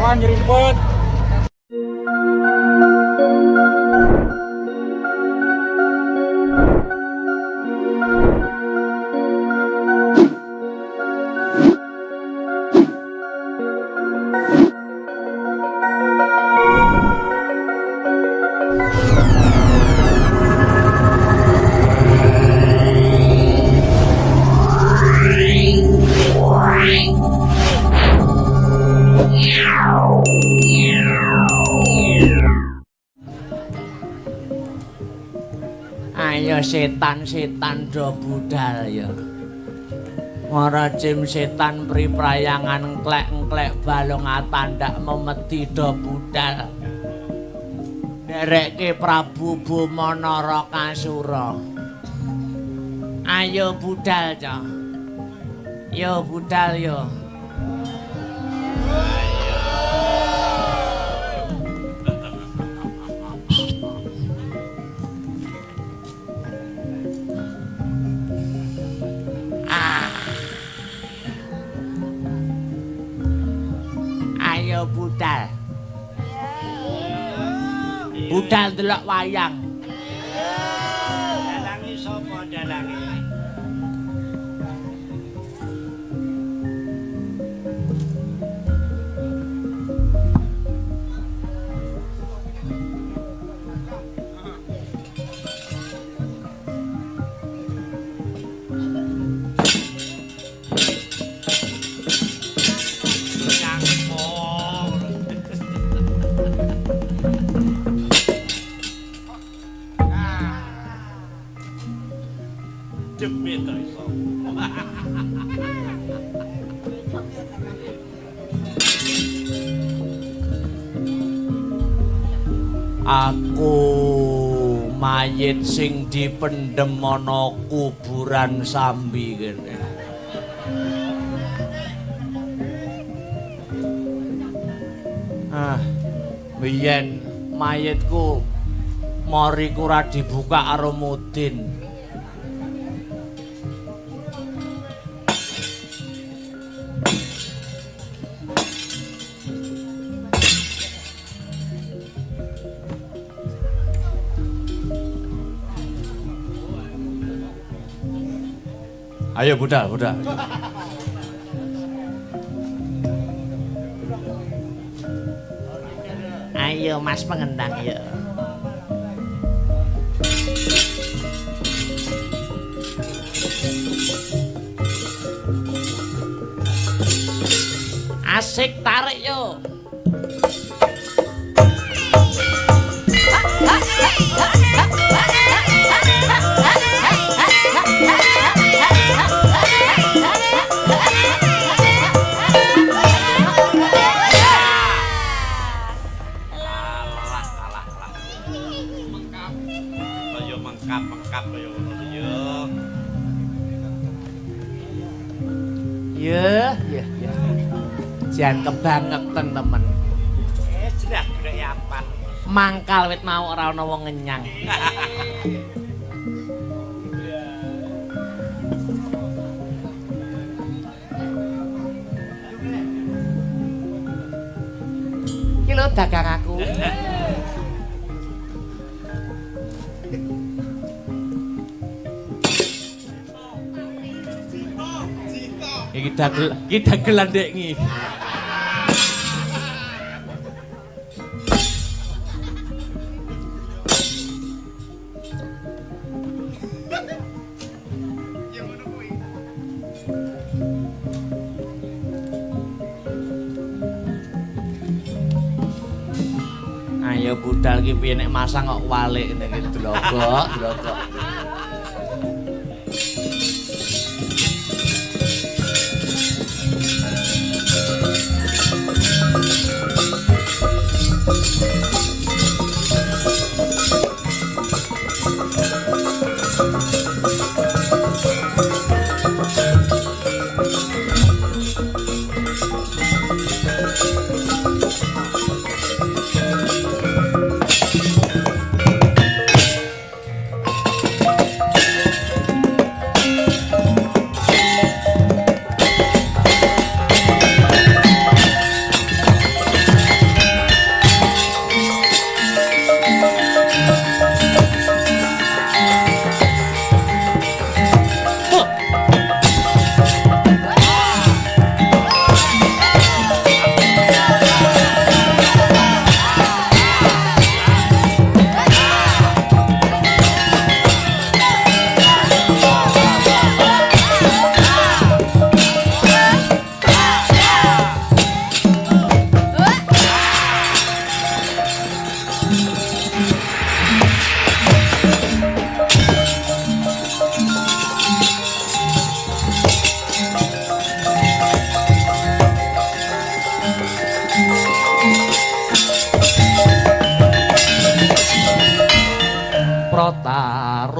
Kawan nyerimpet. Ayo setan-setan do budal ya. Ora jim setan priprayangan klek-klek balung atandak memedi do budal. Nderekke Prabu Bumanara Kasura. Ayo budal ca. Yo budal yo. Budal. Budal delok wayang. Dalange sapa dalange? Aku mayit sing dipendhem ana kuburan Sambi kene. Biyen mayitku moriku ora dibuka karo Mudin. Ayo budal. Ayo Mas pengendang ya. Asik tarik yo. Mengkap kaya ngono yo. Ya. Jan kebangetan temen. Jelas greyapan. Mangkal wit mau ora ana wong ngenyang. Iki lho dagang aku. Iki dagelan dek iki. Ayo budal ki piye nek masang kok walik ngene iki dlogok.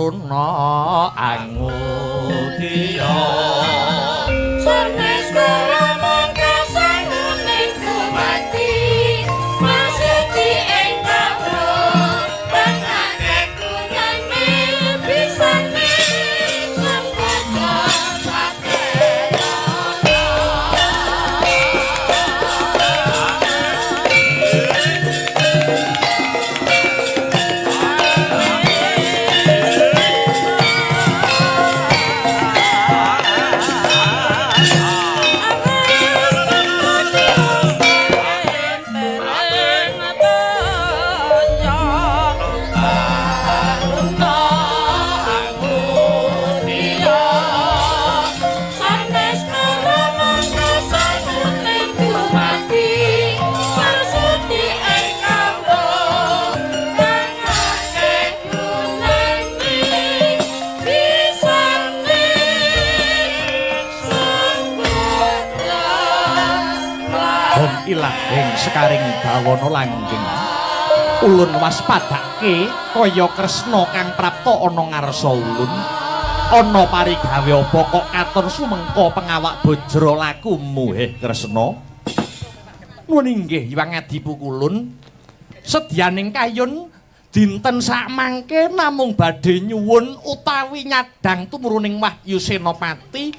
taruna angudya sanes karamang kasanguning kumati maksudi ing kawro bangake kunane bisane sempurna ilahing sekaring bawana langgeng ulun waspadake kaya Kresna kang prapta ana ngarsa ulun ana parigawe apa kok katon sumengka pengawak bajra lakumu Kresna nuwun inggih Hyang Adipukulun sedyaning kayun dinten sakmangke namung badhe nyuwun utawi nyadhang tumruning Wahyu Senopati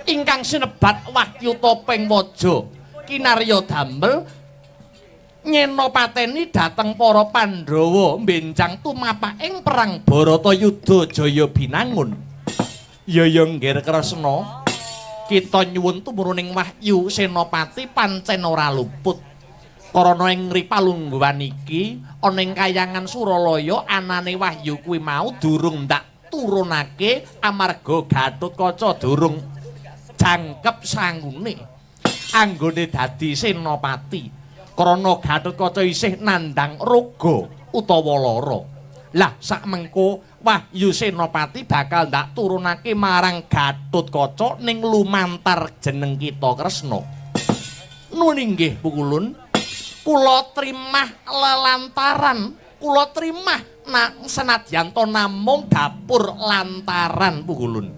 ingkang sinebat Wahyu Topeng Waja kinarya damel nyenopateni dhateng para Pandhawa mbenjang tumapak ing perang Baratayuda Jaya Binangun. Ya nggih Kresna, kita nyuwun tumruning Wahyu Senopati pancen ora luput. Karana ing ripalungguhan iki ana ing Kahyangan Suralaya anane Wahyu kuwi mau durung ndak turunake amarga Gatotkaca durung jangkep sangune. Anggone dadi senopati krana Gatotkaca isih nandhang raga utawa lara. Lah sakmengko Wahyu Senopati bakal ndak turunake marang Gatotkaca ning lumantar jeneng kita Kresna. Nuwun inggih Pukulun, kula trimah lelantaran, kula trimah senadyan to namung dapur lantaran Pukulun.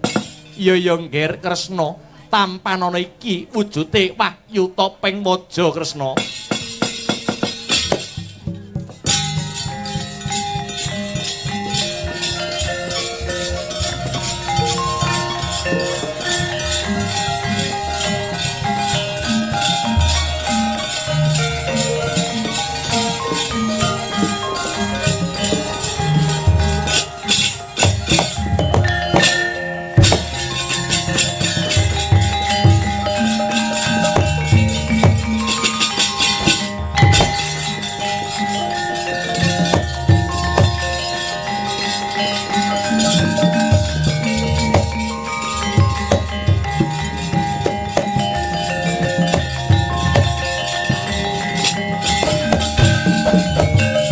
Ya nggih Kresna. Tampanana iki wujude Wahyu Topeng Waja Kresna.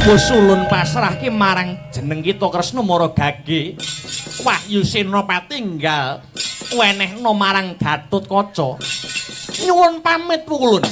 Wis ulun pasrahke marang jeneng kita Kresna Maragage. Wahyu Senopati enggal wenehna marang Gatotkaca. Nyuwun pamit Pukulun.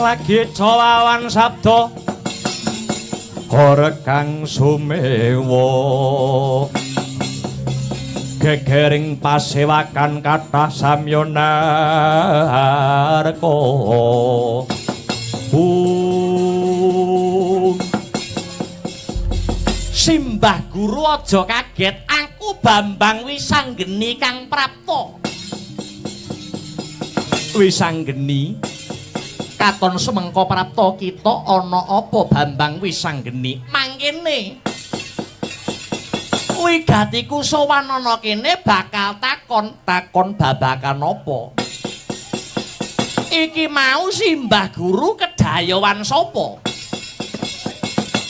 Lagi colawan sabda Horekang sumewa gegering pasewakan kathah samyonarka Simbah Guru aja kaget aku Bambang Wisanggeni kang prapta Wisanggeni katon sumengko prapta kita ana apa Bambang Wisanggeni mangkene wigatiku sowan ana kene bakal takon babakan apa Iki mau Simbah Guru kedayawan sapa?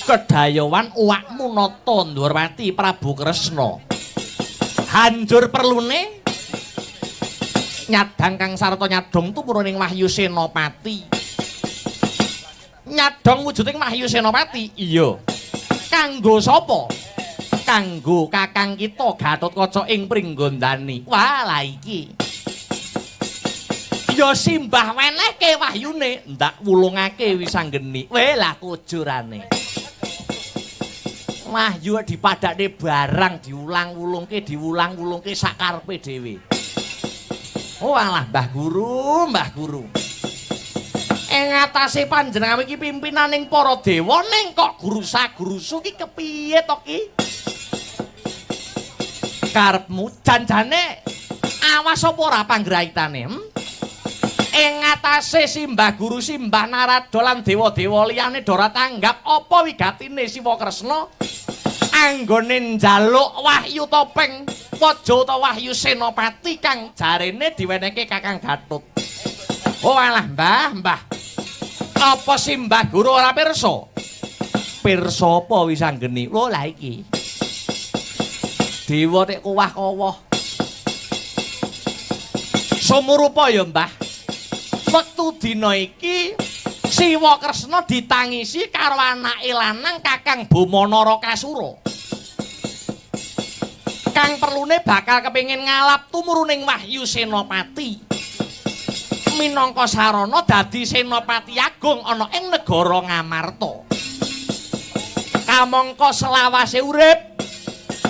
Kedayawan uwakmu Nata Ndrawati Prabu Kresna. Hanjur perlune nyadang kang sarta nyadong tumurun ing Wahyu Senopati. Nyadong wujuding Wahyu Senopati? Iya. Kanggo sapa? Kanggo kakang kita Gatotkaca ing Pringgondani. Wah, la iki. Ya Simbah wenehke wahyune, ndak wulungake wisanggeni. Weh lah kujurane. Wahyu dipadakne barang diulang-ulungke sakarepe dhewe. Oh alah Mbah Guru, Mbah Guru. Ing atase panjenengan iki pimpinaning para dewa ning kok gurusa-gurusu ki kepiye to ki? Karepmu janjane awas apa ora panggraitane? Ing atase Simbah Guru Simbah Narada lan dewa-dewa liyane ora tanggap apa wigatine Siwa Kresna anggone njaluk wahyu topeng waja utawa wahyu Senopati kang jarene diwenehke Kakang Gatut. Oh alah Mbah. Apa Simbah Guru ora pirsa? Pirsa apa wisanggeni? Lho lah iki. Dewa nek kuwah-kuwah. Sumurupa ya Mbah. Wektu dina iki Siwa Kresna ditangisi karo anake lanang Kakang Boma Narakasura. Kang perlune bakal kepengin ngalap tumuruning Wahyu Senopati. Minangka sarana dadi Senopati Agung ana ing negara Ngamarta. Kamangka selawase urip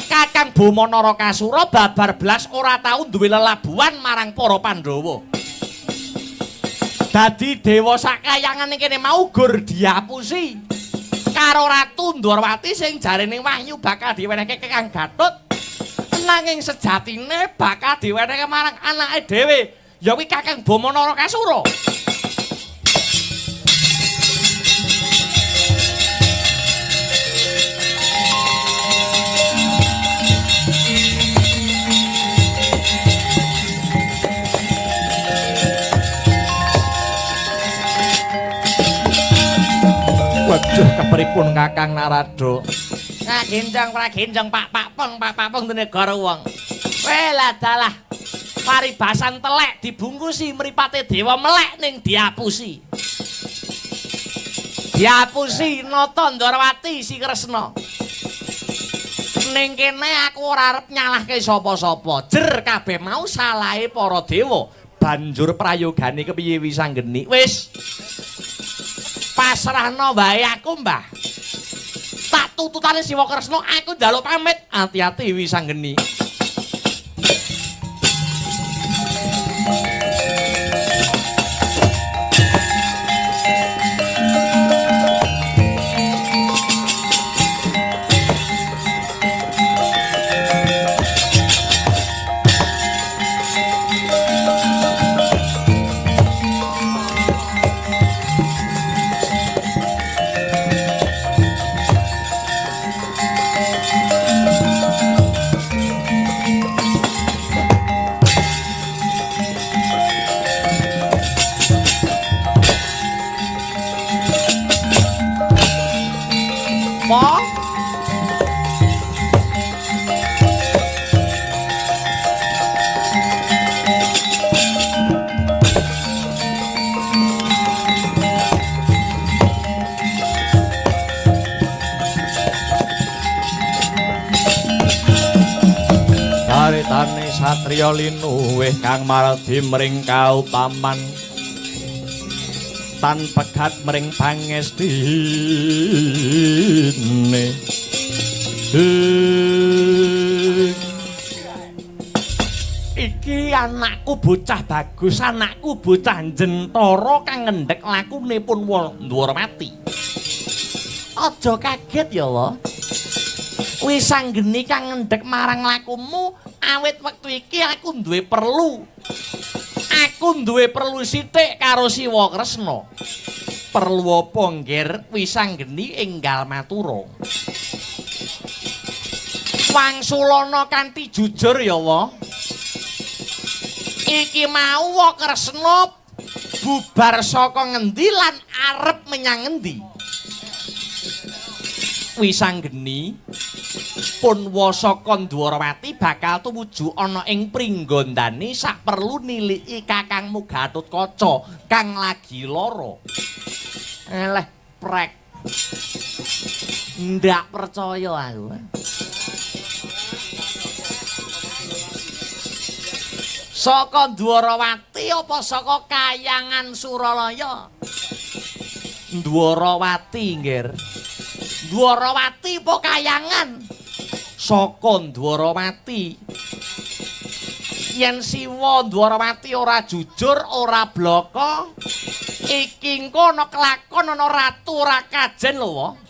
Kakang Boma Narakasura babar blas ora tau duwe lelabuhan marang para Pandhawa. Dadi dewa sakayangane kene mau gur diapusi karo Ratu Ndrawati sing jarene wahyu bakal diwenehke Kakang Gatut, nanging sejatine bakal diwenehke marang anake dhewe ya kuwi Kakang Boma Narakasura. Waduh kepripun Kakang Narada? Pragenjang Pak Pong dene negara wong. Weh lah dalah. Paribasan telek dibungkusi mripate dewa melek ning diapusi. Diapusi Nata Ndrawati si Kresna. Ning kene aku ora arep nyalahke sapa-sapa. Jer kabeh mau salahe para dewa. Banjur prayogane kepiye wisanggeni? Wis pasrahno wae aku Mbah. Tak tututane Siwa Kresna aku njaluk pamit. Ati-ati wisanggeni. Caritane satriya linuwih kang maradi mring kautaman tan pegat mring pangestine. Iki anakku bocah bagus, anakku bocah jentara kang ngendhek lakunipun Ndrawati. Aja kaget ya, Wa. Wisanggeni kang ngendhek marang lakumu awit wektu iki aku duwe perlu. Aku duwe perlu sithik karo Siwa Kresna. Perlu apa ngger Wisanggeni enggal matura. Wangsulana kanthi jujur ya, Wa. Iki mau Kresna bubar saka ngendi lan arep menyang ngendi? Wisanggeni pun wasaka Dwarawati bakal tumuju ana ing pringgondane saperlu niliki Kakangmu Gatotkaca kang lagi lara. Eleh prek. Ndak percaya aku. Saka Dwarawati apa saka Kahyangan Suralaya? Dwarawati, nggir. Dwarawati apa Kahyangan? Saka Dwarawati. Yen Siwa Dwarawati ora jujur, ora blaka, iki engko ana kelakon ana ratu ora kajen lho.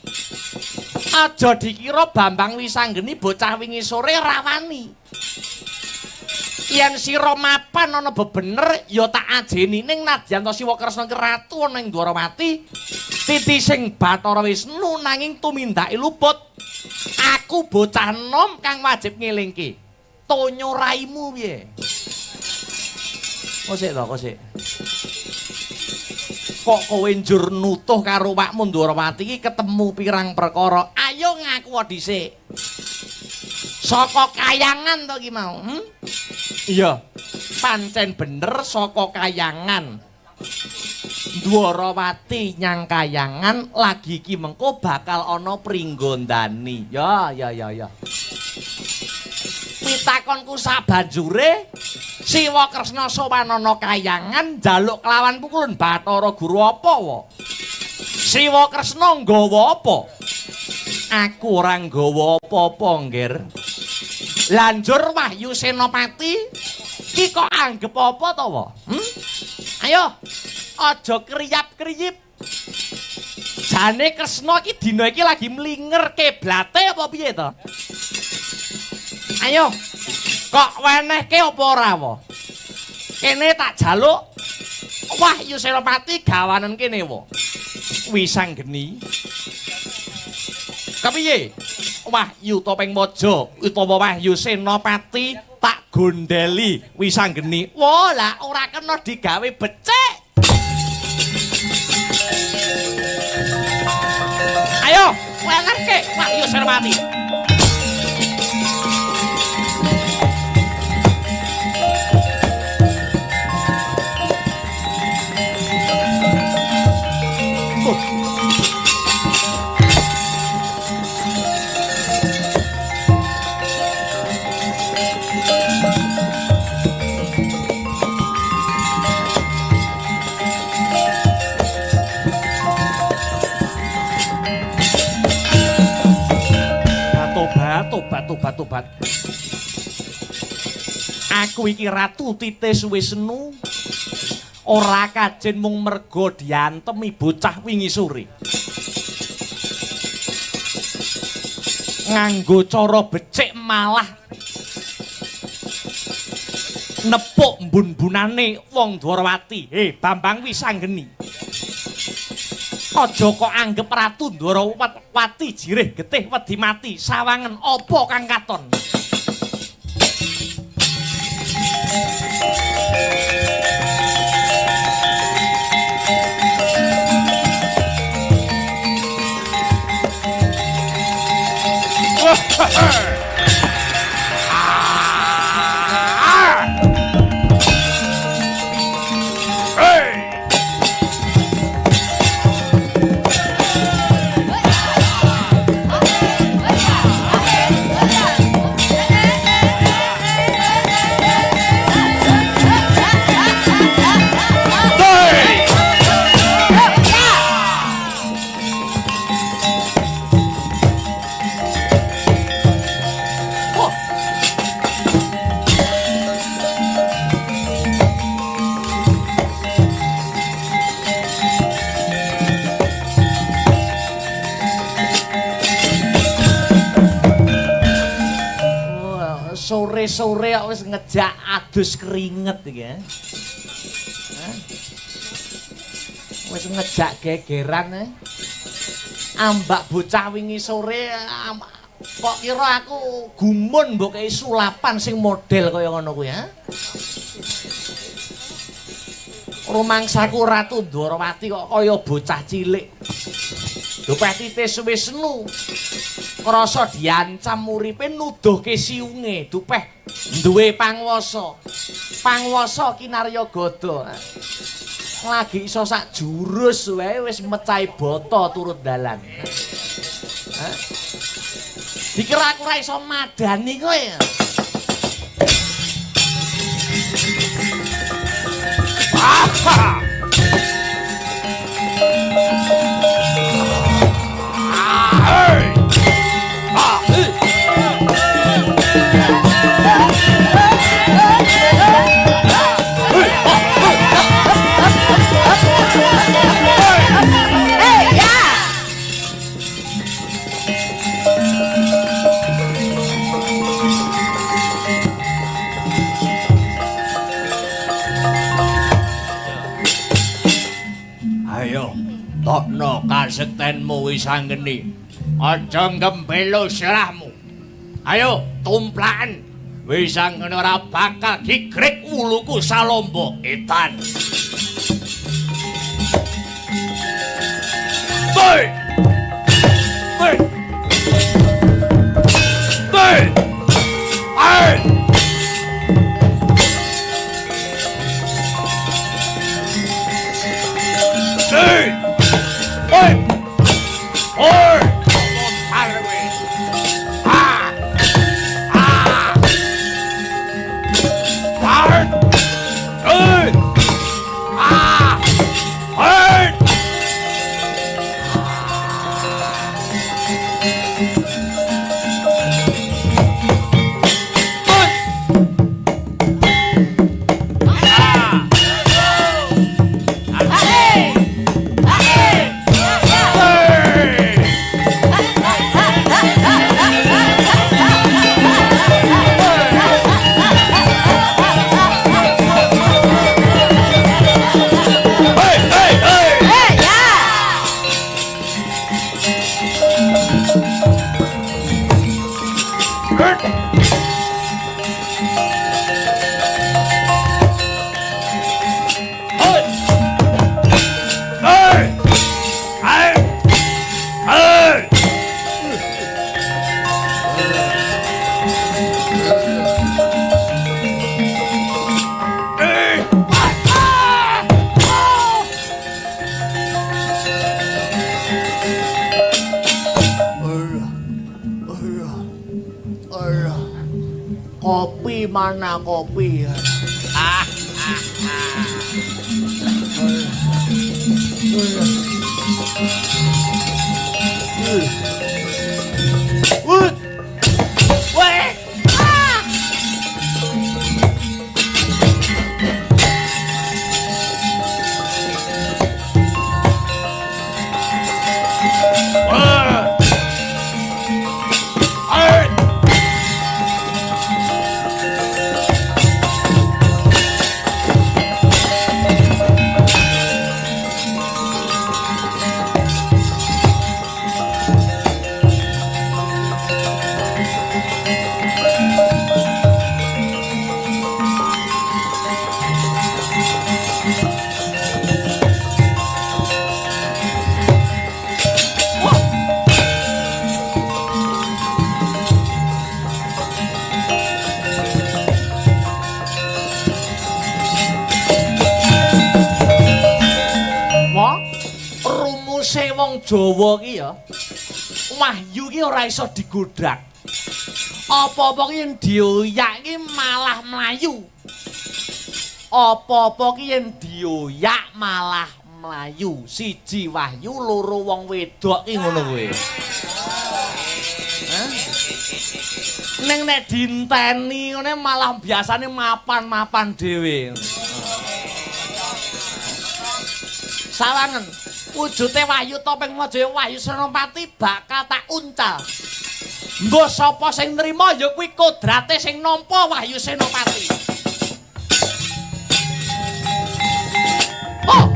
Aja dikira Bambang Wisanggeni bocah wingi sore rawani. Yen sira mapan ana bebener ya tak ajeni ning nadyan to Siwa Kresna ki ratu ana ing Dwarawati, titi sing Bathara Wisnu nanging tumindake luput. Aku bocah nom kang wajib ngelingke. Tonyo raimu piye? Kosik to, kosik. Kok kowe njur nutuh karo wakmu Dwarawati iki ketemu pirang perkara. Ayo ngaku dhisik. Saka Kahyangan to ki mau, Iya, pancen bener saka Kahyangan. Dwarawati nyang Kahyangan lagi ki mengko bakal ana pringgondani. Ya. Pitakonku sabanjure Siwa Kresna sowan ana Kahyangan njaluk kelawan pukulan Bathara Guru apa wae? Siwa Kresna nggawa apa? Aku ora nggawa apa-apa, nggir. Lanjur Wahyu Senopati ki kok anggap apa to, wae? Ayo, aja kriyap-kriyip. Jane Kresna iki dina iki lagi mlinger kiblate apa piye to? Ayo, kok wenehke apa ora wae? Kene tak jaluk Wahyu Senopati gawanen kene wae. Wisanggeni. Kepiye? Wahyu Topeng Maja utawa Wahyu Senopati tak gondeli Wisanggeni. Wah, lah ora kena digawe becik. Ayo, wenehke Wahyu Senopati. Tobat. Aku iki Ratu Titis Wisnu. Ora kajen mung merga diantemi bocah wingi sore. Nganggo cara becik malah nepuk mbun-bunane wong Dwarawati. Bambang Wisanggeni. Aja kok anggap Ratu Dwarawati jirih getih wedi mati sawangen apa kang katon. Sore-sore wis ngejak adus keringet iki ya. Wis ngejak gegeran ambak bocah wingi sore kok kira aku gumun mbok kei sulapan sing model kaya ngono kuwi ya. Rumangsaku Ratu Ndwarawati kok kaya bocah cilik. Dupeh titis Wisnu. Krasa diancam uripe nuduhke siunge, dupeh duwe pangwasa. Pangwasa kinarya gada. Lagi iso sak jurus wae wis mecahi bata turut dalan. Dikira aku ora iso madani kowe. Tokno kasektenmu wis anggeni. Aja ngembelo sirahmu. Ayo tumplaken. Wis anggene ora bakal gigrek wuluku salombo etan. Boy! Boy! Boy! Ay! Hey! Oi! Oi! Arwe! Ah! Ah! Ar! Oi! Ah! Oi! Kopi mana kopi? Jawa ki ya wahyu ki ora iso digodhak. Apa-apa ki yen dioyak ki malah mlayu. Apa-apa ki yen dioyak malah mlayu. Siji wahyu, loro wong wedok ki ngono kuwi. Ning nek dinteni ngene malah biasane mapan-mapan dhewe. Sawangen wujute Wahyu Topeng Majaya Wahyu Senopati bakal tak uncal. Mbok sapa sing nrimo ya kuwi kodrate sing nampa Wahyu Senopati. Oh.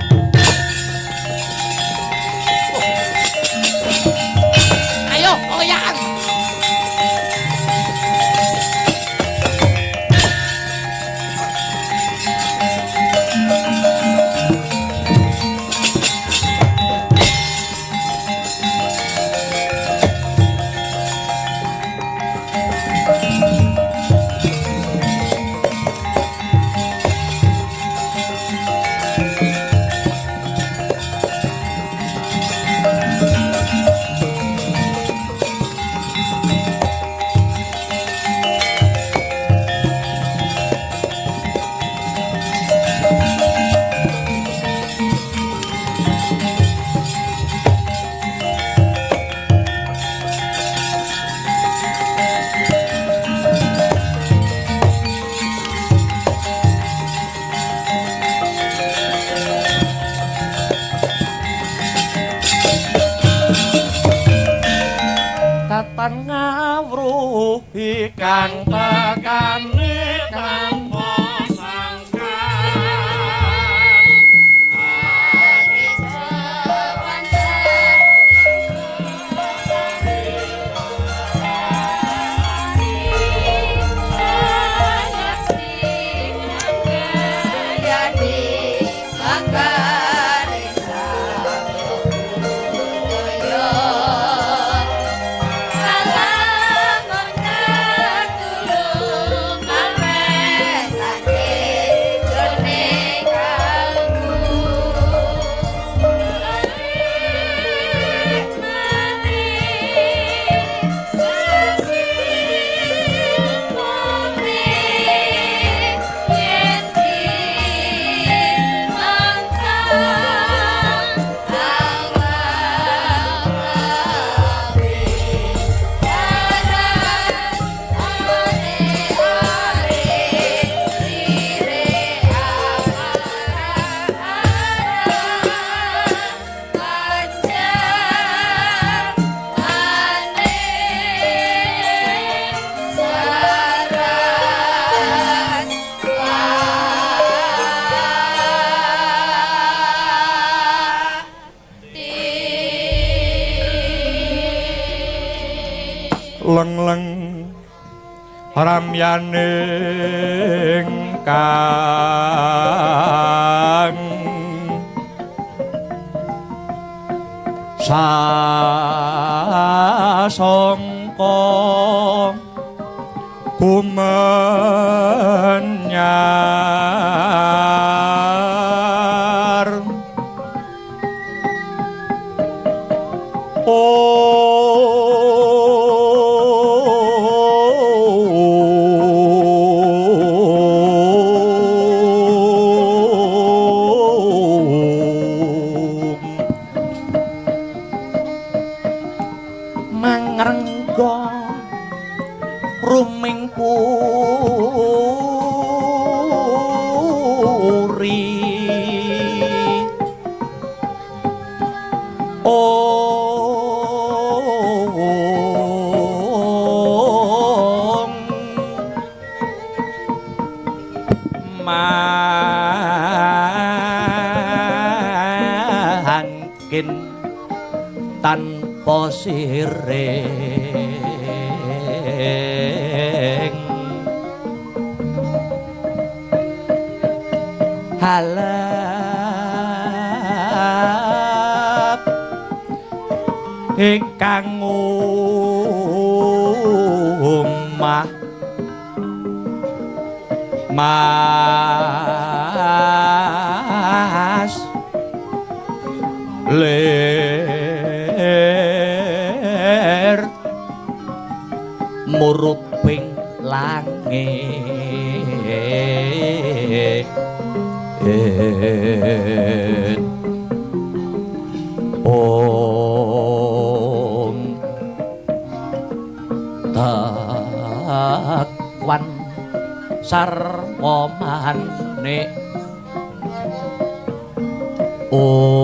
Ayo, oyakan. lan ngawruhi kang tekane tanpa sangkan ane jawanten leng-leng ramyaning kang sasongko kumenyar mangrengga ruming puri mangkin tanpa siring halap ingkang omah mas ler muruping langit om takwan sarwa manik om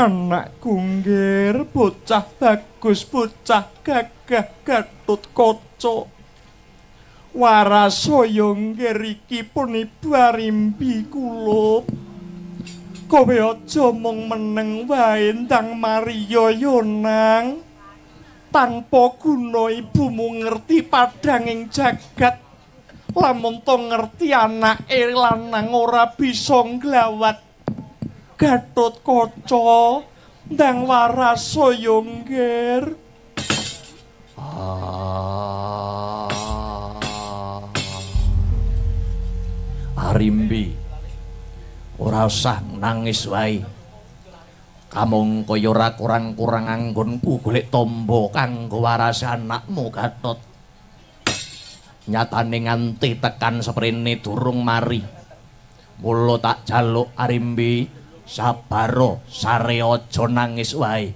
anakku nggir bocah bagus bocah gagah Gatotkaca warasaya nggir iki puniku arimbi kula kowe aja mung meneng wae ndang mariyaya nang tanpa guna ibumu ngerti padhanging jagat lamun to ngerti anake lanang ora bisa nglawat Gatotkaca ndang warasaya nggir Arimbi ora usah nangis wae Kamangka ya ora kurang-kurang anggonku golek tamba kanggo waras anakmu Gatot. Nyatane nganti tekan seprene durung mari. Mula tak jaluk Arimbi sabaro sare aja nangis wae.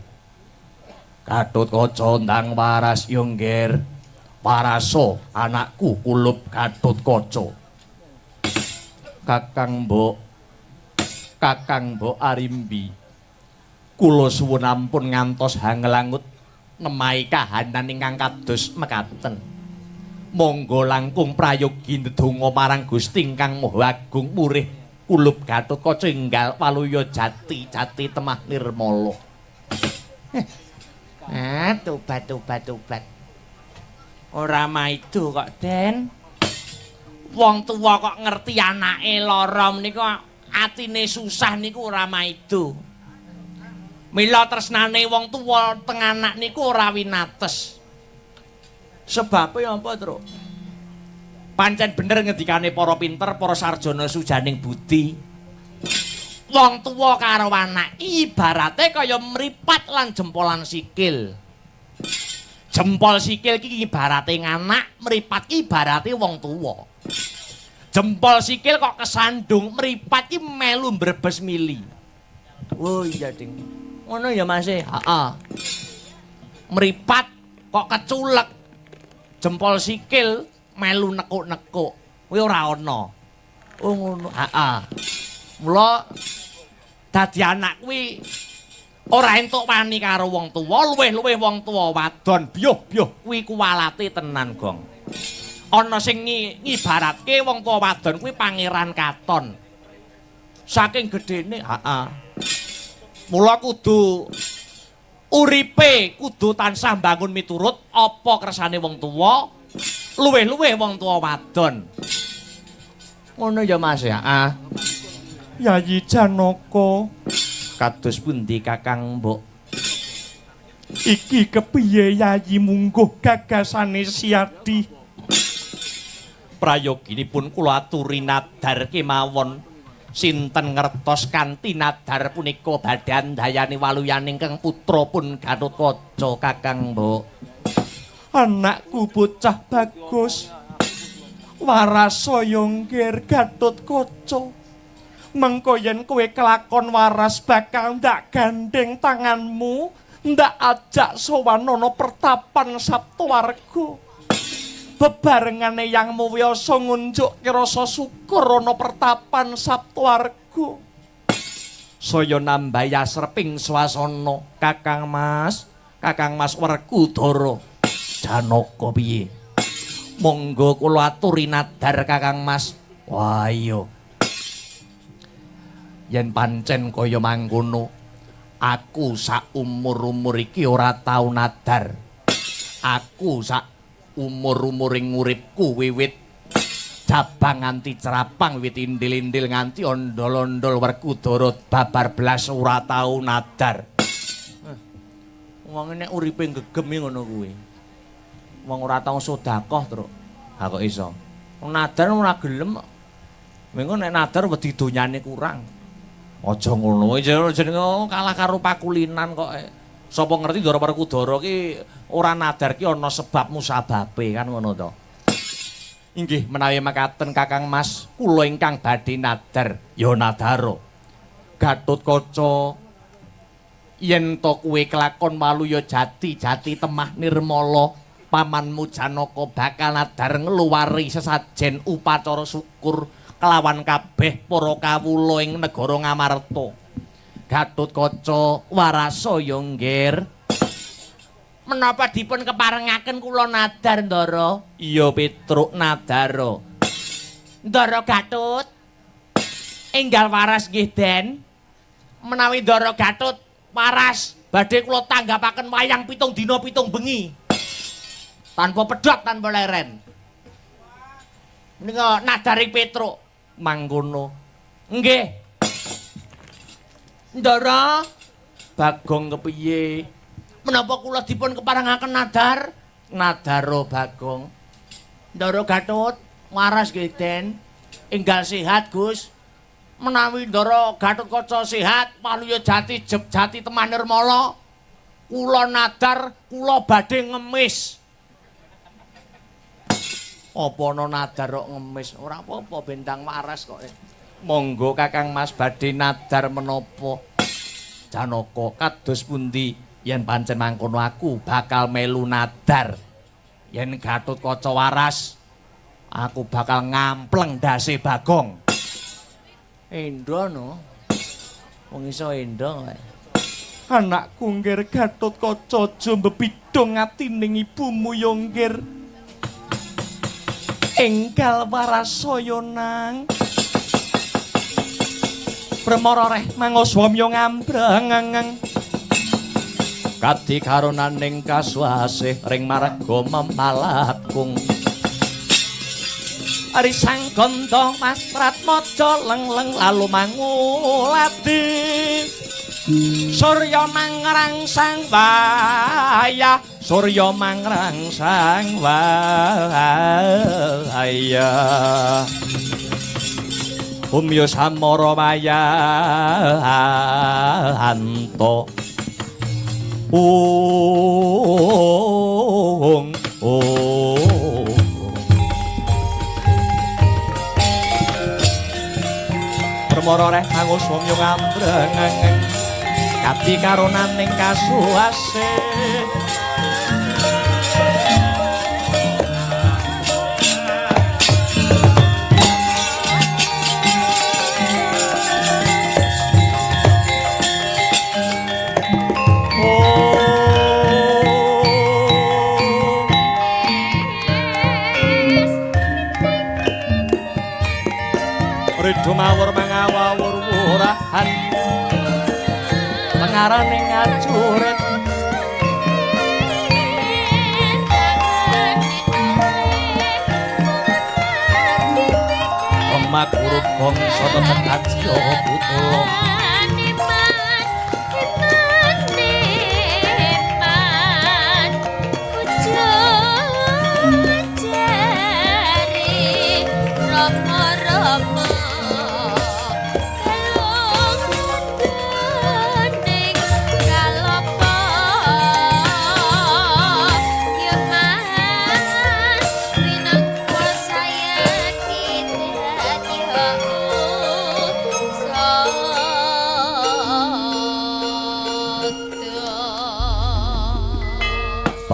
Gatotkaca ndang waras yo ngger. Paraso anakku kulup Gatotkaca. Kakang Mbok Arimbi. Kula suwun ampun ngantos hangelangut nemahi kahanan ingkang kados mekaten. Monggo langkung prayogi ndedonga marang Gusti ingkang Maha Agung murih kulup Gatotkaca enggal waluya jati temah nirmala. Tobat. Ora maido kok, Den. Wong tuwa kok ngerti anake lara menika atine susah niku ora maido. Mila tresnane wong tuwa teng anak niku ora winates. Sebabe apa, Truk? Pancen bener ngendikane para pinter, para sarjana sujaning budi. Wong tuwa karo anak ibarate kaya mripat lan jempolan sikil. Jempol sikil ki ibarate anak, mripat ki ibarate wong tuwa. Jempol sikil kok kesandung, mripat ki melu mbrebes mili. Oh iya, Ding. Ngono ya Mas e? Heeh. Mripat kok keculek. Jempol sikil melu nekuk-nekuk. Kuwi ora ana. Oh ngono. Heeh. Mula dadi anak kuwi ora entuk wani karo wong tuwa, luwih-luwih wong tuwa wadon. Biyuh kuwi kuwalate tenan, Gong. Ana sing ngibaratke wong tuwa wadon kuwi pangeran katon. Saking gedene, heeh. Mula kudu uripe kudu tansah bangun miturut apa kersane wong tuwa, luwih-luwih wong tuwa wadon. Ngono ya Mas ya. Yayi Janaka, kados pundi Kakang Mbok? Iki kepiye Yayi mungguh gagasane Siadi? Prayoginipun kula aturi nadhar kemawon. Sinten ngertos kanthi nadhar punika badhe andayani waluyaning kang putra pun Gatotkaca Kakang Mbok. Anakku bocah bagus. Warasaya ngger Gatotkaca. Mengko yen kowe kelakon waras bakal ndak gandeng tanganmu, ndak ajak sowan ana pertapan Saptawarga. Bebarengane yang muwiyasa ngunjuk rasa syukur ana pertapan Saptawarga. Saya nambahi asreping swasana Kakang Mas Werkudara. Janaka piye? Monggo kula aturi nadhar Kakang Mas. Wah iya. Yen pancen kaya mangkono, aku sak umur-umur iki ora tau nadhar. Aku sak umur-umuring uripku wiwit cabang nganti cerapang, wiwit indil-indil nganti ondol-ondol Werkudara babar blas ora tau nadhar. Wong nek uripe gegem ngono kuwi. Wong ora tau sedekah, Truk. Ha kok iso? Wong nadhar ora gelem. Mengko nek nadhar wedi donyane kurang. Aja ngono, jenenge kalah karo pakulinan kok. Sapa ngerti Ndara Werkudara ki ora nadhar ki ana sebab musababe kan ngono to. Inggih menawi makaten Kakang Mas, kula ingkang badhe nadhar ya nadhara. Gatotkaca yen to kowe kelakon waluya jati temah nirmala, pamanmu Janaka bakal nadhar ngluwari sesajen upacara syukur kelawan kabeh para kawula ing negara Ngamarta. Gatotkaca warasaya ngger. Menapa dipun keparengaken kula nadhar, Ndara? Iya, Petruk nadhara. Ndara Gatut. Enggal waras nggih, Den. Menawi Ndara Gatut waras, badhe kula tanggapaken wayang 7 dina 7 bengi. Tanpa pedhot, tanpa leren. Menika nadhari Petruk. Mangkono. Nggih. Ndara, Bagong kepiye? Menapa kula dipun keparengaken nadhar? Nadhara Bagong. Ndara Gatut, waras nggih, Den. Enggal sehat, Gus. menawi Ndara Gatotkaca sehat paluya jati jati teman Nirmala kula nadar kula badhe ngemis. Apa ana nadar kok ngemis? Ora apa-apa bentang waras kok. Monggo Kakang Mas badhe nadar menapa? Janaka kados pundi yen pancen mangkono aku bakal melu nadar. Yen Gatotkaca waras, aku bakal ngampleng dase Bagong. Endra no. Wong iso endra kok. Anakku ngger Gatotkaca aja mbebidhong atining ibumu yo ngger. Enggal warasaya nang. Premara reh mangoswamya ngambrang. Kadi karonaning kasuwasih ring marga memalakung. Ari sang gandha Mas Pratmaja leng-leng lalu mangulati. Surya mangrangsang wayah, surya mangrangsang wayah. Umya samara wayahanto. Permara reh manguswamya ngambreng kati karonaning kasuwase. Dumawur mangawur wurahan pengarane ngajurit omak urut bangsa tetadya putra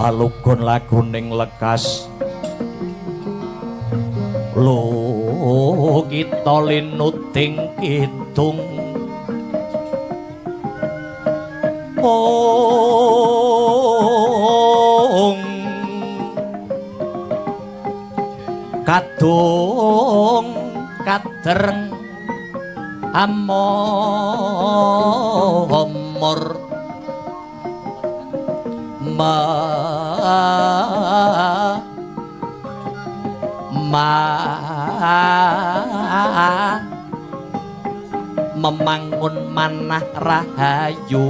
palugon laguning lekas lo kita linuting kidung kadung kadereng amor memangun manah rahayu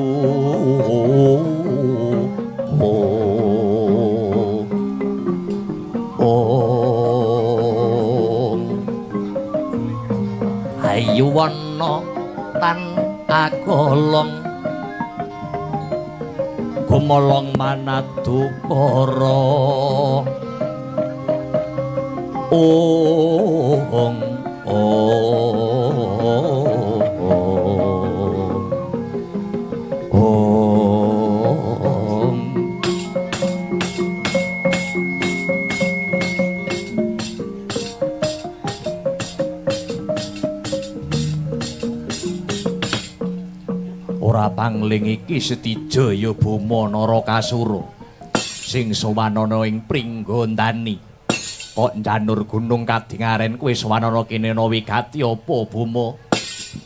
ayu wana tan agolong gumolong manadukara ora pangling iki Setijaya Boma Narakasura sing sawanana ing Pringgondani kok njanur gunung kadingaren kowe sawanana kene wigati apa Boma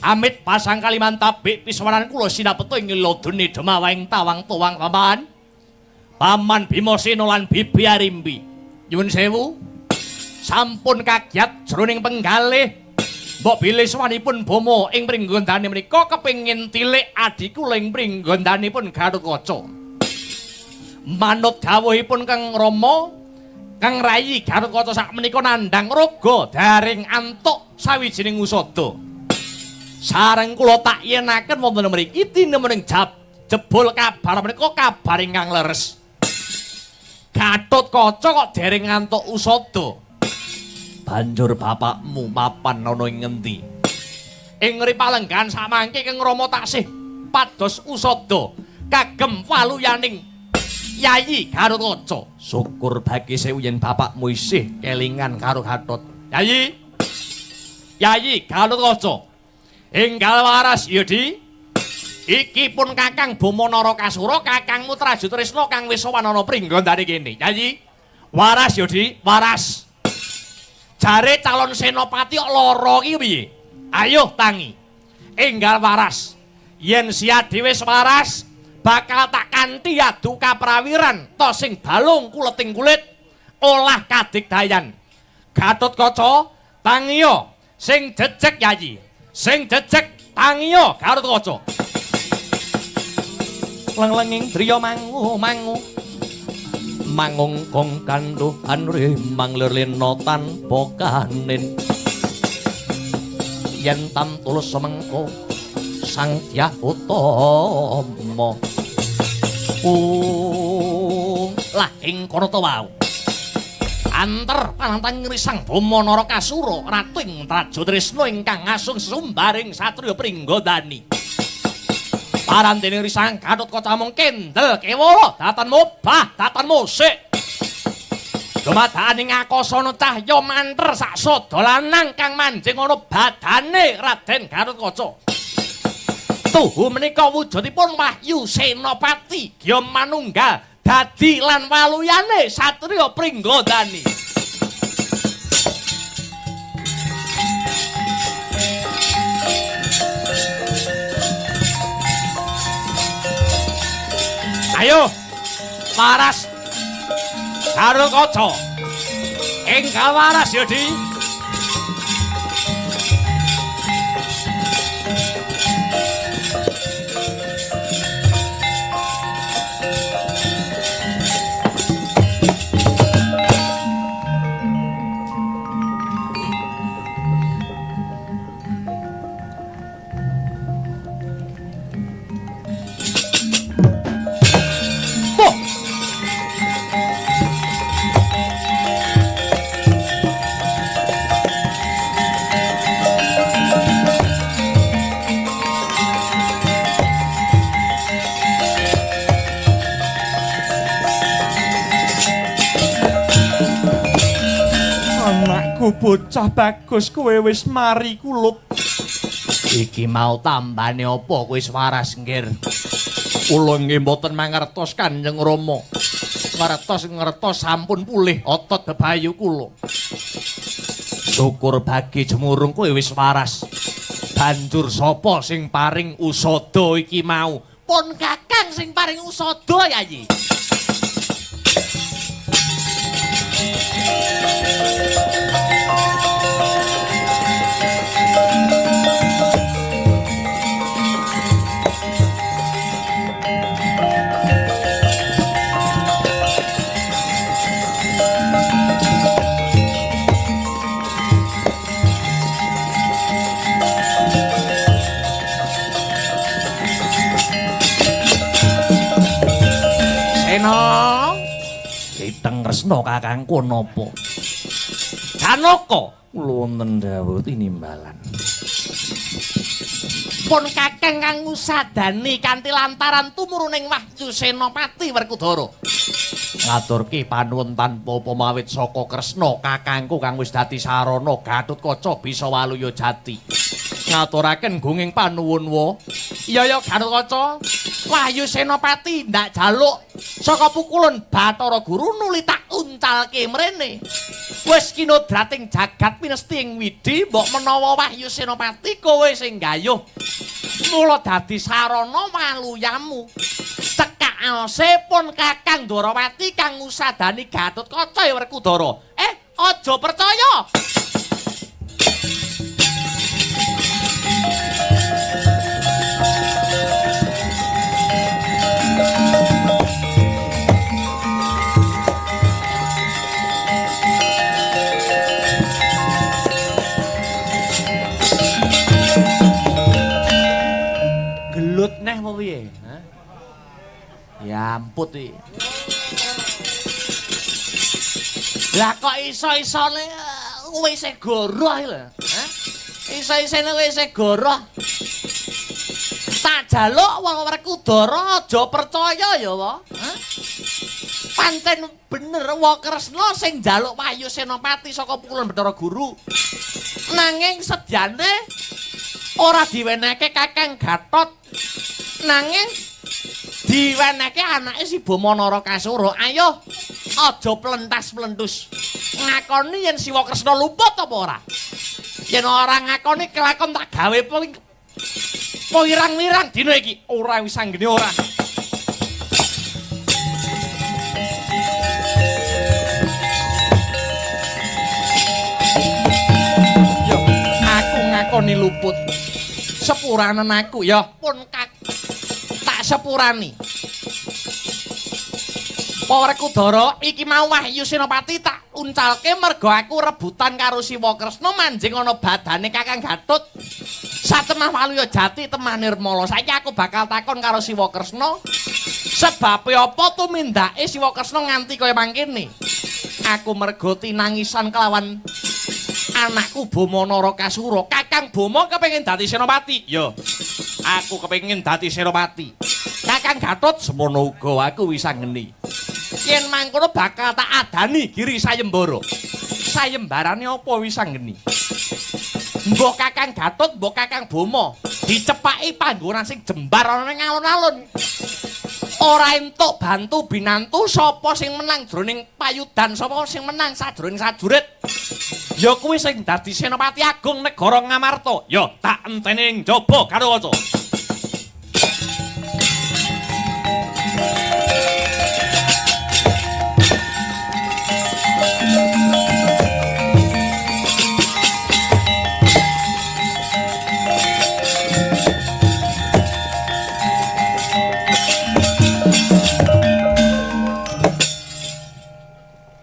amit pasang kaliman tabik piswanan kula sinapeta ing lodene Demawaing tawang tuwang Paman Bimasena lan Bibi Arimbi nyuwun sewu sampun kagiat jroning penggalih mbok bilih sawanipun Boma ing Pringgondani menika kepengin tilik adiku ing Pringgondanipun Gatotkaca. Manut dawuhipun Kang Rama, Kang Rayi Gatotkaca sakmenika nandhang raga daring antuk sawijining usada. Sareng kula tak yenaken wonten mriki tinemening jebul kabar menika kabar ingkang leres. Gatotkaca kok dereng ngantuk usada. Banjur bapakmu mapan ana ing ngendi? Ing ripalenggan samangke Kang Rama taksih pados usada kagem waluyaning Yayi Gatotkaca. Syukur bagi sewu yen bapakmu isih kelingan karo Gatot. Yayi Gatotkaca. Enggal waras Yudi. Iki pun Kakang Bama Narakasura, Kakangmu Traju Tresna kang wis sowan ana pringgondane kene. Yayi, waras Yudi, waras. Jare calon senopati kok lara iki piye? Ayo tangi. Enggal waras. Yen Siadi wis waras, bakal tak kanthi adu kaprawiran to sing balung kuleting kulit olah kadigdayan. Gatotkaca, tangiya sing jejeg Yayi. Sing jejeg tangiya Gatotkaca. Lenglenging driya mangu mangungkung kanduhan rimang lirlena tanpa kanin yen tamtul semengko sang Dyah Utama lah ing kono to wau antar panantang ngrisang Bama Narakasura ratu ing Traju Tresna ingkang ngasung sumbaring satriya pringgondani. Parandene risang Gatotkaca mung kendel kewala datan mobah datan musik. Dumadaning akasana cahya manter sak sadalanang kang manjing ana badane Raden Gatotkaca. Tuhu menika wujudipun Wahyu Senopati Gya manunggal dadi lan waluyane satriya pringgondani. Ayo, waras Gatotkaca. Enggal waras Yudi. Bocah bagus kowe wis mari kulup. Iki mau tambane apa kowe wis waras nggir? Kula nggih mboten mangertos Kanjeng Rama. Ngertos sampun pulih otot bebayu kula. Syukur bagi jemurung kowe wis waras. Banjur sapa sing paring usada iki mau? Pun Kakang sing paring usada Yayi. Diteng Resna kakangku napa? Janaka kula wonten dawuh tinimbalan. Pun Kakang kang ngusadani kanthi lantaran tumuruning Wahyu Senopati Werkudara. Ngaturke panuwun tanpa pamawit saka Kresna kakangku kang wis dadi sarana Gatotkaca bisa waluya jati. Ngaturaken gunging panuwun wa. Iya Gatotkaca. Wahyu Senopati ndak jaluk saka pukulun Bathara Guru nuli tak uncalke mrene. Wis kinodrating jagat pinesti ing widi mbok menawa Wahyu Senopati kowe sing gayuh. Mula dadi sarana waluyamu. Cekak aosipun Kakang Dwarawati kang ngusadani Gatotkaca Werkudara. Aja percaya. piye? Hah? Ya ampun iki. Lah kok iso-isone kowe isih goroh lho, hah? Iso-isone kowe isih goroh. Tak jaluk wong Werkudara aja percaya ya, wa. Hah? Pancen bener Wa Kresna sing njaluk Wahyu Senopati saka pukulan Bathara Guru. Nanging sedyane ora diwenehke Kakang Gatot. Nanging diwenehke anake si Bama Narakasura. Ayo aja plentas-plentus. Ngakoni yen Siwa Kresna luput apa ora? Yen ora ngakoni kelakon tak gawe pirang-pirang dina iki ora wis anggene ora. Ngakoni luput sepuranen aku ya pun tak sepurani Werkudara iki mau Wahyu Senopati tak uncalke merga aku rebutan karo Siwa Kresna manjing ana badane Kakang Gatot satemah Waluya Jati temah Nirmala. Saiki aku bakal takon karo Siwa Kresna sebabe apa tumindake Siwa Kresna nganti kaya mangkene. Aku merga tinangisan kelawan anakku Bama Narakasura. Kakang Bama kepengin dadi senopati. Ya. Aku kepengin dadi senopati. Kakang Gatot semono uga aku wis anggeni. Yen mangkono bakal tak adani Giri Sayembara. Sayembarane apa wis anggeni? Mbah Kakang Gatot, mbah Kakang Bama dicepaki panggonan sing jembar ana ning alun-alun. Ora entuk bantu binantu sapa sing menang jroning payudan, sapa sing menang sajroning sajurit. Ya kuwi sing dadi Senopati Agung Negara Ngamarta. Ya tak enteni ing jaba karo waca.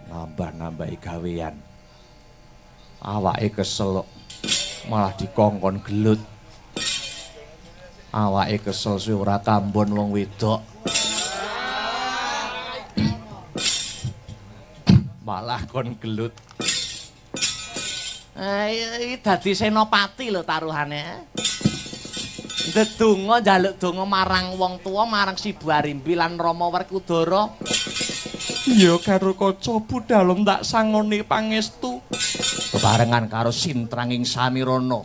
Nambah-nambahi gawean. Awake kesel malah dikongkon gelut. Awake kesel sih ora tambon wong wedok. Malah kon gelut. Iki dadi senopati lho taruhane. Ndedonga njaluk donga marang wong tuwa, marang Si Barimbi lan Rama Werkudara. Ya karo kaca budalem tak sangoni pangestu. Bebarengan karo sintranging Samirana.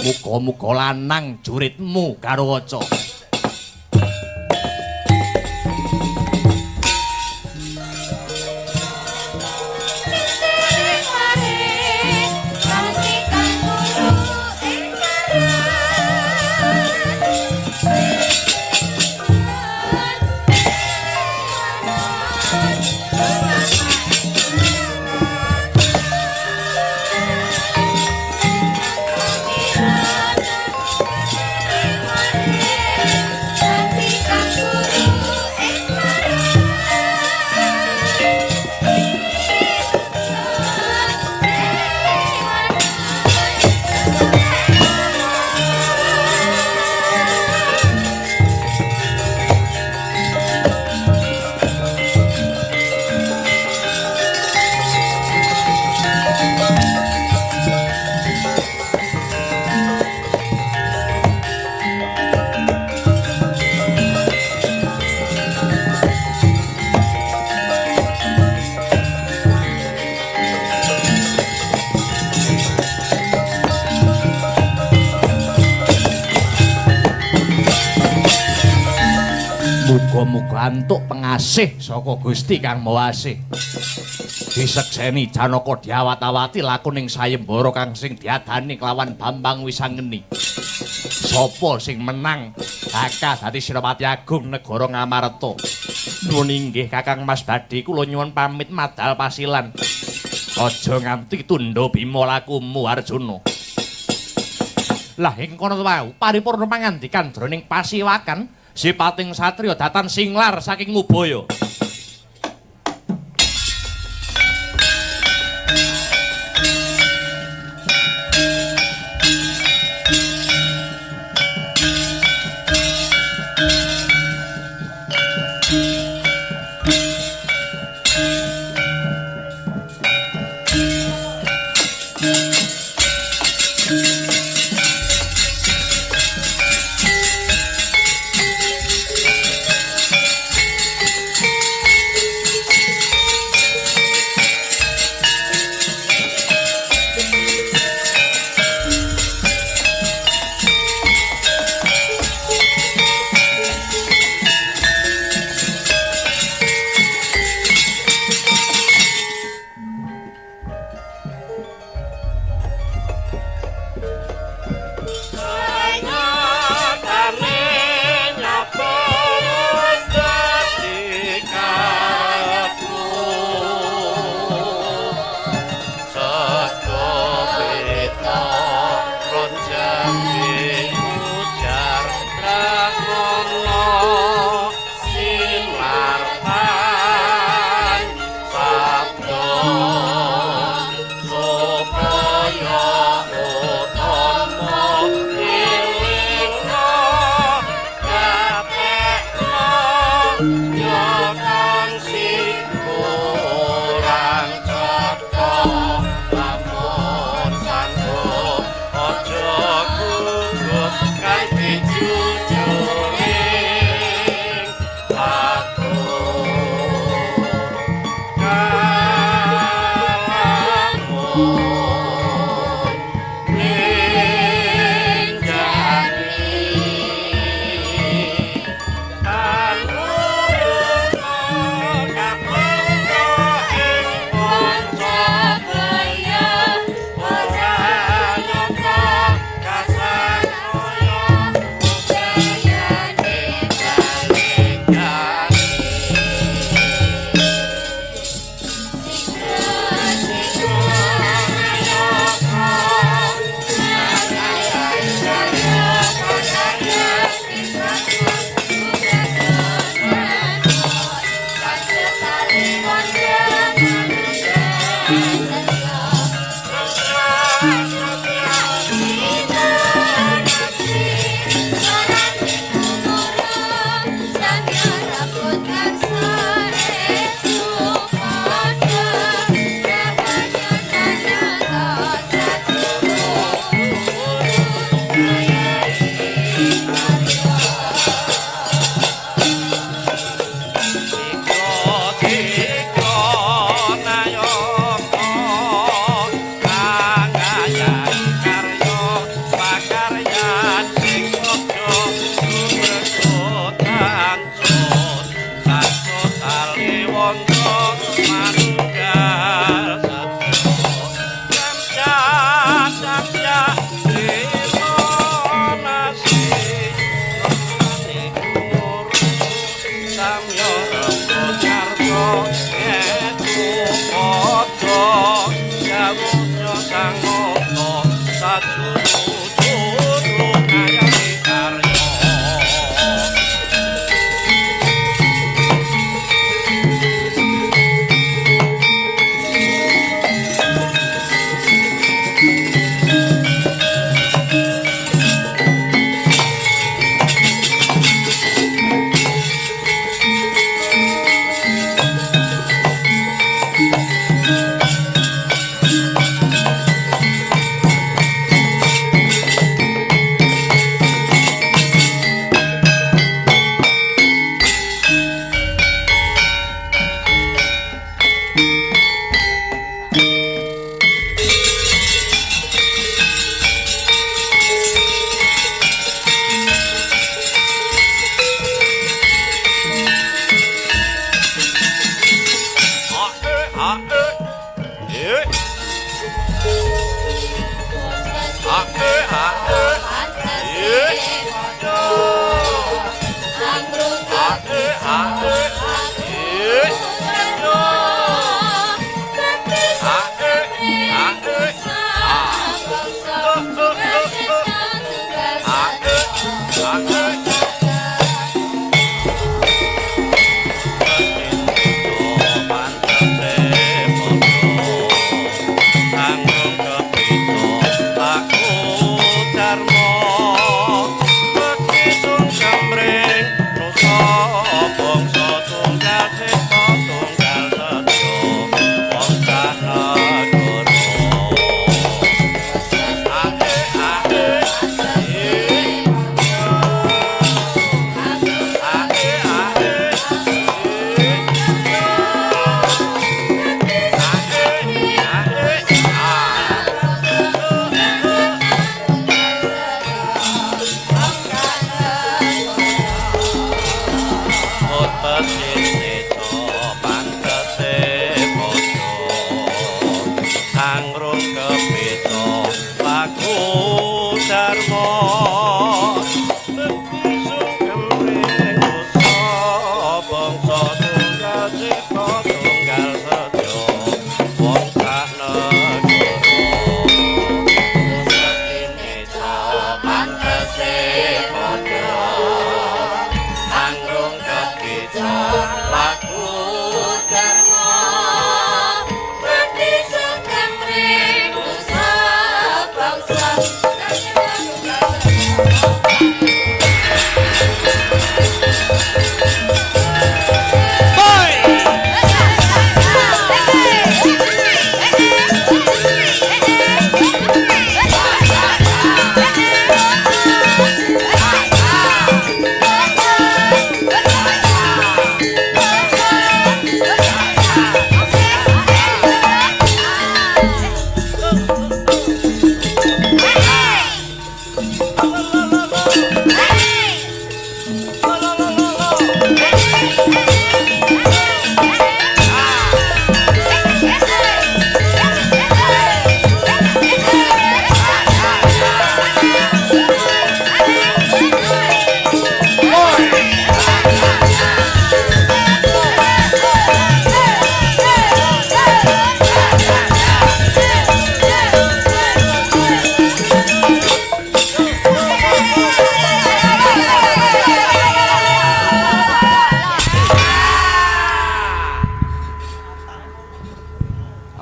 Muga-muga lanang juritmu karo waca. Muga-muga antuk pengasih saka Gusti Kang Maha Asih. Disekseni Janaka diawat-awati lakuning sayembara kang sing diadani kelawan Bambang Wisanggeni. Sapa sing menang bakal dadi Senopati Agung Negara Ngamarta. Nuwun inggih Kakang Mas Badi kula nyuwun pamit madal pasilan. Aja nganti tundha Bima lakumu Arjuna. Lah ing kono wau paripurna pangandikan jroning pasiwakan Sipating satriya datan singlar saking Ngubaya.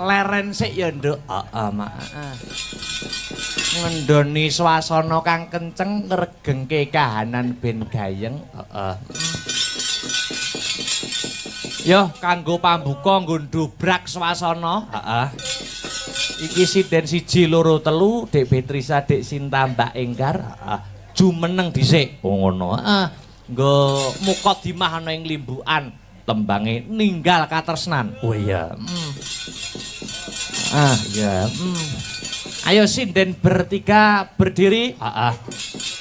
leren sik ya, Nduk. Heeh, Mak. Ngendoni swasana kang kenceng ngregengke kahanan ben gayeng. Heeh. Yo, kanggo pambuka nggo ndobrak swasana. Heeh. Iki sinden 1 2 3 Dek Beatrice Dek Sinta Mbak Enggar. Heeh. Jumeneng dhisik. Oh ngono. Heeh. Nggo mukadimah ana ing limbukan tembange ninggal katresnan. Oh iya. Ya. Ayo sinden bertiga berdiri. Heeh.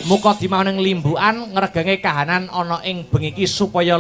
Mukadimah ana ing limbukan ngregange kahanan ana ing bengi iki supaya